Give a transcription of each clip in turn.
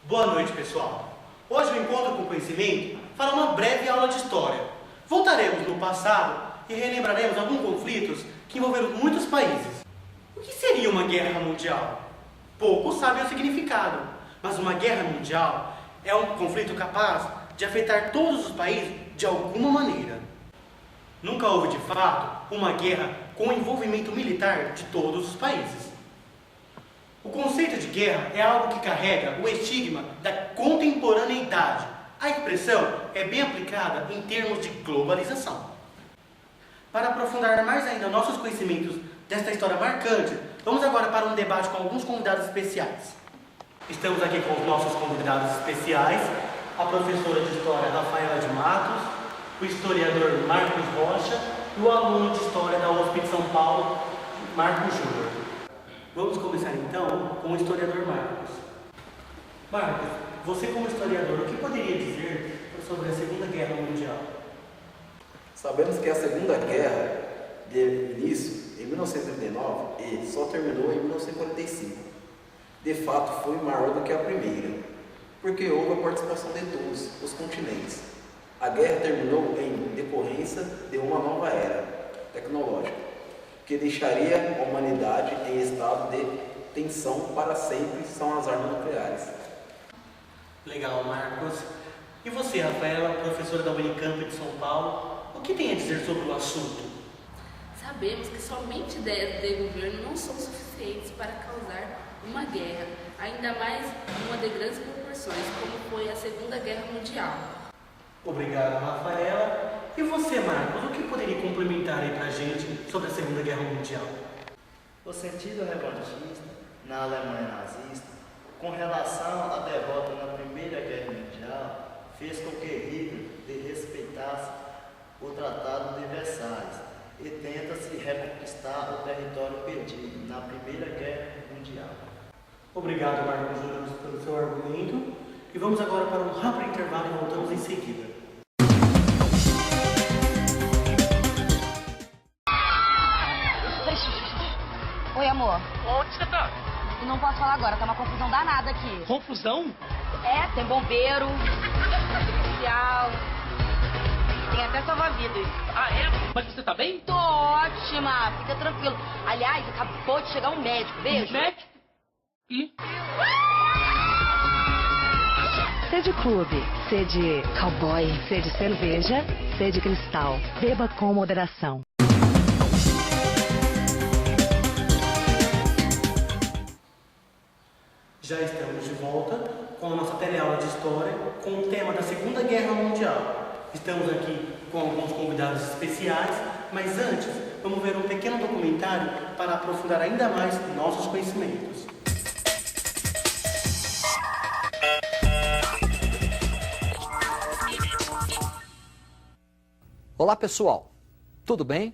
Boa noite, pessoal. Hoje o Encontro com Conhecimento fará uma breve aula de história. Voltaremos no passado e relembraremos alguns conflitos que envolveram muitos países. O que seria uma guerra mundial? Poucos sabem o significado, mas uma guerra mundial é um conflito capaz de afetar todos os países de alguma maneira. Nunca houve, de fato, uma guerra com o envolvimento militar de todos os países. O conceito de guerra é algo que carrega o estigma da contemporaneidade. A expressão é bem aplicada em termos de globalização. Para aprofundar mais ainda nossos conhecimentos desta história marcante, vamos agora para um debate com alguns convidados especiais. Estamos aqui com os nossos convidados especiais, a professora de História Rafaela de Matos, o historiador Marcos Rocha e o aluno de História da USP de São Paulo, Marcos Júnior. Vamos começar então com o historiador Marcos. Marcos, você como historiador, o que poderia dizer sobre a Segunda Guerra Mundial? Sabemos que a Segunda Guerra teve início em 1939 e só terminou em 1945. De fato, foi maior do que a primeira, porque houve a participação de todos os continentes. A guerra terminou em decorrência de uma nova era tecnológica, que deixaria a humanidade em estado de tensão para sempre, são as armas nucleares. Legal, Marcos. E você, Rafaela, professora da Unicamp de São Paulo, o que tem a dizer sobre o assunto? Sabemos que somente ideias de governo não são suficientes para causar uma guerra, ainda mais uma de grandes proporções, como foi a Segunda Guerra Mundial. Obrigado, Rafaela. E você, Marcos, o que poderia complementar aí pra gente sobre a Segunda Guerra Mundial? O sentido revanchista na Alemanha nazista, com relação à derrota na Primeira Guerra Mundial, fez com que Hitler desrespeitasse o Tratado de Versalhes e tenta-se reconquistar o território perdido na Primeira Guerra Mundial. Obrigado, Marcos Júnior, pelo seu argumento. E vamos agora para um rápido intervalo e voltamos em seguida. Oi, amor. Onde você tá? Não posso falar agora, tá uma confusão danada aqui. Confusão? É, tem bombeiro, policial, tem até salva-vidas. Ah, é? Mas você tá bem? Tô ótima, fica tranquilo. Aliás, acabou de chegar um médico, beijo. Médico? E? Sede Clube, sede cowboy, sede cerveja, sede cristal. Beba com moderação. Já estamos de volta com a nossa teleaula de História com o tema da Segunda Guerra Mundial. Estamos aqui com alguns convidados especiais, mas antes vamos ver um pequeno documentário para aprofundar ainda mais nossos conhecimentos. Olá pessoal, tudo bem?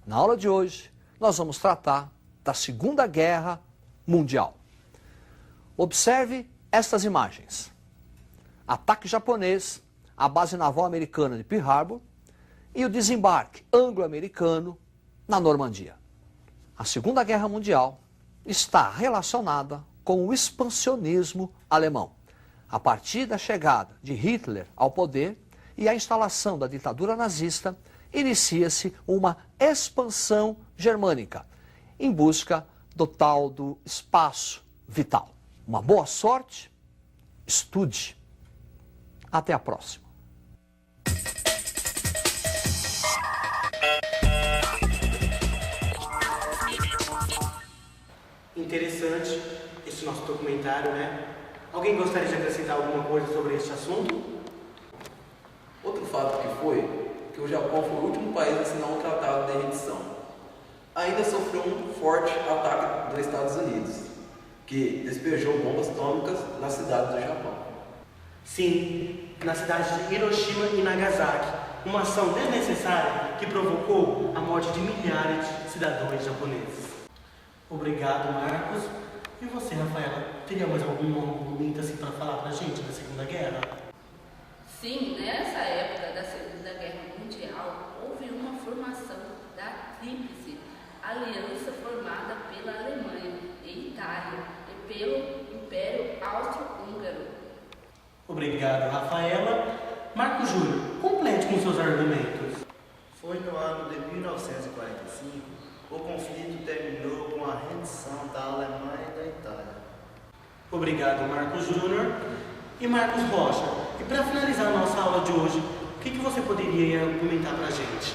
Na aula de hoje nós vamos tratar da Segunda Guerra Mundial. Observe estas imagens. Ataque japonês à base naval americana de Pearl Harbor e o desembarque anglo-americano na Normandia. A Segunda Guerra Mundial está relacionada com o expansionismo alemão. A partir da chegada de Hitler ao poder e a instalação da ditadura nazista, inicia-se uma expansão germânica em busca do tal do espaço vital. Uma boa sorte, estude. Até a próxima. Interessante esse nosso documentário, né? Alguém gostaria de acrescentar alguma coisa sobre este assunto? Outro fato que foi que o Japão foi o último país a assinar um tratado de rendição. Ainda sofreu um forte ataque dos Estados Unidos, que despejou bombas atômicas na cidade do Japão. Sim, na cidade de Hiroshima e Nagasaki, uma ação desnecessária que provocou a morte de milhares de cidadãos japoneses. Obrigado, Marcos. E você, Rafaela, teria mais algum argumento assim para falar pra gente da Segunda Guerra? Sim, nessa época da Segunda Guerra Mundial, houve uma formação da Tríplice Aliança formada pela Alemanha e Itália e pelo Império Austro-Húngaro. Obrigado, Rafaela. Marcos Júnior, complete com seus argumentos. Foi no ano de 1945, o conflito terminou com a rendição da Alemanha e da Itália. Obrigado, Marcos Júnior. E Marcos Rocha, e para finalizar a nossa aula de hoje, o que você poderia comentar para a gente?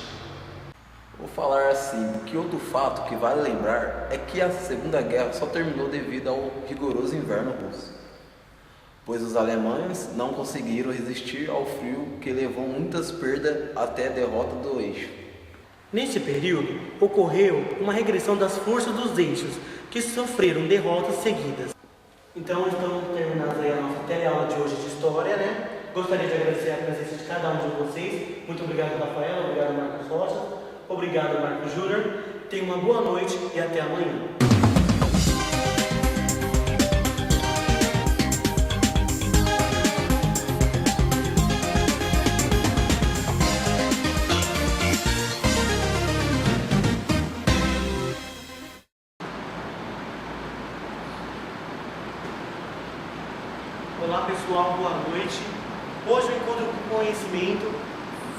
Vou falar assim, que outro fato que vale lembrar é que a Segunda Guerra só terminou devido ao rigoroso inverno russo, pois os alemães não conseguiram resistir ao frio que levou muitas perdas até a derrota do eixo. Neste período, ocorreu uma regressão das forças dos eixos, que sofreram derrotas seguidas. Então, estamos terminando aí a nossa teleaula de hoje de História, né? Gostaria de agradecer a presença de cada um de vocês. Muito obrigado, Rafael. Obrigado, Marcos Rocha. Obrigado, Marcos Júnior. Tenha uma boa noite e até amanhã. Olá pessoal, boa noite. Hoje o Encontro com Conhecimento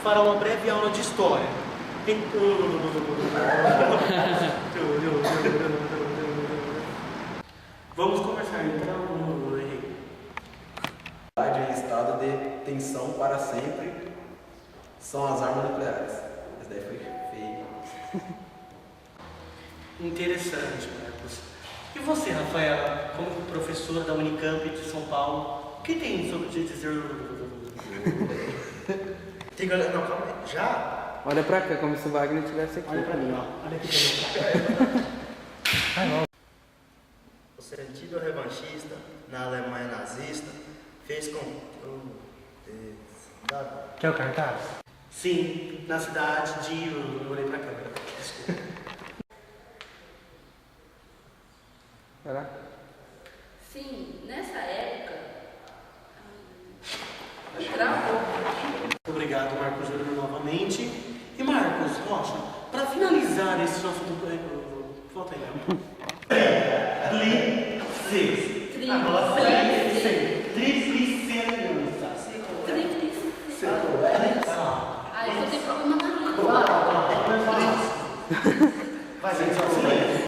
fará uma breve aula de História. Vamos conversar então. Em estado de tensão para sempre são as armas nucleares. Essa daí foi feio. Interessante, Marcos. E você, Rafaela, como professora da Unicamp de São Paulo, o que tem sobre te dizer? Tem que olhar, não, calma aí. Já? Olha pra cá, como se o Wagner estivesse aqui. Olha pra mim, ó. Olha aqui pra mim. O sentido revanchista na Alemanha nazista fez com... Quer o cartaz? Sim, na cidade de... Eu olhei pra câmera. Desculpa. Será? Sim, nessa época, travou. Obrigado, Marcos Júnior, novamente. E Marcos Rocha, para finalizar esse nosso... Volta aí,